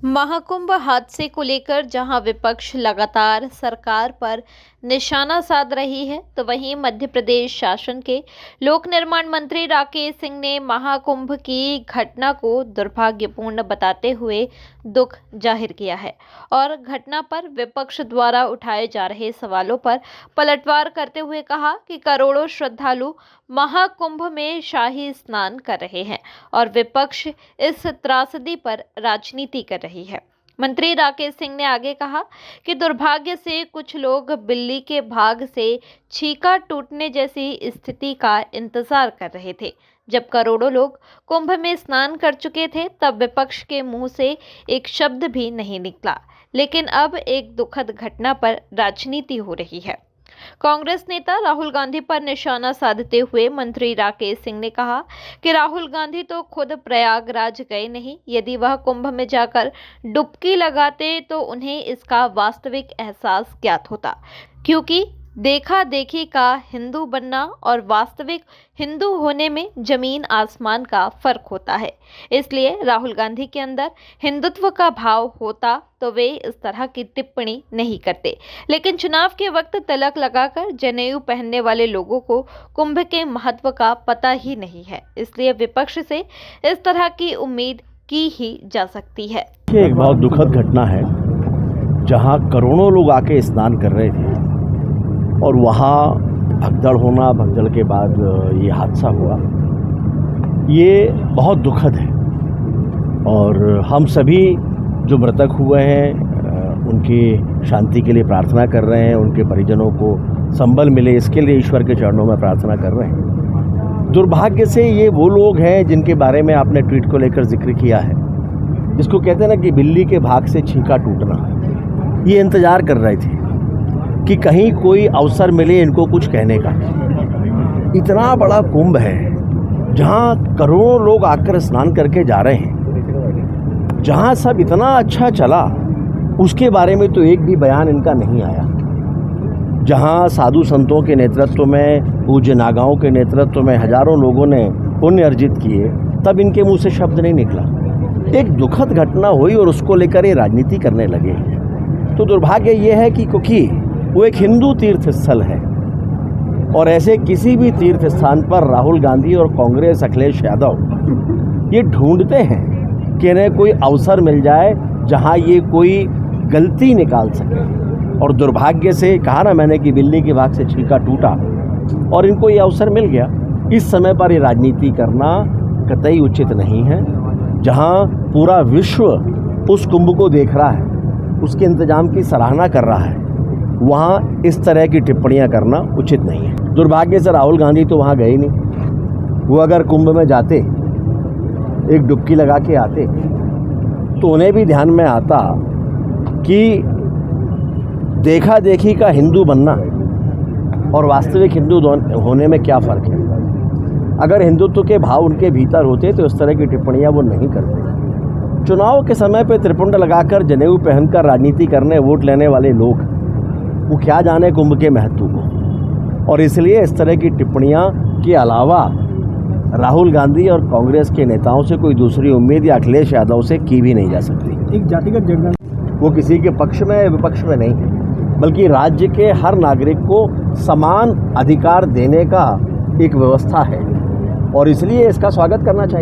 महाकुंभ हादसे को लेकर जहां विपक्ष लगातार सरकार पर निशाना साध रही है, तो वहीं मध्य प्रदेश शासन के लोक निर्माण मंत्री राकेश सिंह ने महाकुंभ की घटना को दुर्भाग्यपूर्ण बताते हुए दुख जाहिर किया है और घटना पर विपक्ष द्वारा उठाए जा रहे सवालों पर पलटवार करते हुए कहा कि करोड़ों श्रद्धालु महाकुंभ में शाही स्नान कर रहे हैं और विपक्ष इस त्रासदी पर राजनीति कर रही है। मंत्री राकेश सिंह ने आगे कहा कि दुर्भाग्य से कुछ लोग बिल्ली के भाग से छीका टूटने जैसी स्थिति का इंतजार कर रहे थे। जब करोड़ों लोग कुंभ में स्नान कर चुके थे, तब विपक्ष के मुंह से एक शब्द भी नहीं निकला। लेकिन अब एक दुखद घटना पर राजनीति हो रही है। कांग्रेस नेता राहुल गांधी पर निशाना साधते हुए मंत्री राकेश सिंह ने कहा कि राहुल गांधी तो खुद प्रयागराज गए नहीं। यदि वह कुंभ में जाकर डुबकी लगाते तो उन्हें इसका वास्तविक एहसास ज्ञात होता, क्योंकि देखा देखी का हिंदू बनना और वास्तविक हिंदू होने में जमीन आसमान का फर्क होता है। इसलिए राहुल गांधी के अंदर हिंदुत्व का भाव होता तो वे इस तरह की टिप्पणी नहीं करते। लेकिन चुनाव के वक्त तिलक लगाकर जनेऊ पहनने वाले लोगों को कुंभ के महत्व का पता ही नहीं है। इसलिए विपक्ष से इस तरह की उम्मीद की ही जा सकती है। एक बहुत दुखद घटना है जहां करोड़ों लोग आके स्नान कर रहे थे और वहाँ भगदड़ के बाद ये हादसा हुआ। ये बहुत दुखद है और हम सभी जो मृतक हुए हैं उनकी शांति के लिए प्रार्थना कर रहे हैं, उनके परिजनों को संबल मिले इसके लिए ईश्वर के चरणों में प्रार्थना कर रहे हैं। दुर्भाग्य से ये वो लोग हैं जिनके बारे में आपने ट्वीट को लेकर जिक्र किया है, जिसको कहते हैं ना कि बिल्ली के भाग से छींका टूटना। ये इंतज़ार कर रहे थे कि कहीं कोई अवसर मिले इनको कुछ कहने का। इतना बड़ा कुंभ है जहाँ करोड़ों लोग आकर स्नान करके जा रहे हैं, जहाँ सब इतना अच्छा चला उसके बारे में तो एक भी बयान इनका नहीं आया। जहाँ साधु संतों के नेतृत्व में, पूज्य नागाओं के नेतृत्व में हजारों लोगों ने पुण्य अर्जित किए, तब इनके मुंह से शब्द नहीं निकला। एक दुखद घटना हुई और उसको लेकर ये राजनीति करने लगे। तो दुर्भाग्य ये है कि क्योंकि वो एक हिंदू तीर्थ स्थल है और ऐसे किसी भी तीर्थ स्थान पर राहुल गांधी और कांग्रेस अखिलेश यादव ये ढूंढते हैं कि इन्हें कोई अवसर मिल जाए जहां ये कोई गलती निकाल सके। और दुर्भाग्य से कहा ना मैंने कि बिल्ली के भाग से छींका टूटा और इनको ये अवसर मिल गया। इस समय पर ये राजनीति करना कतई उचित नहीं है। जहां पूरा विश्व उस कुंभ को देख रहा है, उसके इंतजाम की सराहना कर रहा है, वहाँ इस तरह की टिप्पणियाँ करना उचित नहीं है। दुर्भाग्य से राहुल गांधी तो वहाँ गए नहीं। वो अगर कुंभ में जाते, एक डुबकी लगा के आते, तो उन्हें भी ध्यान में आता कि देखा देखी का हिंदू बनना और वास्तविक हिंदू होने में क्या फ़र्क है। अगर हिंदुत्व के भाव उनके भीतर होते तो इस तरह की टिप्पणियाँ वो नहीं करते। चुनाव के समय पे त्रिपुंड लगाकर जनेऊ पहनकर राजनीति करने वोट लेने वाले लोग वो क्या जाने कुंभ के महत्व को। और इसलिए इस तरह की टिप्पणियां के अलावा राहुल गांधी और कांग्रेस के नेताओं से कोई दूसरी उम्मीद या अखिलेश यादव से की भी नहीं जा सकती। एक जातिगत झगड़ा वो किसी के पक्ष में विपक्ष में नहीं है, बल्कि राज्य के हर नागरिक को समान अधिकार देने का एक व्यवस्था है और इसलिए इसका स्वागत करना चाहिए।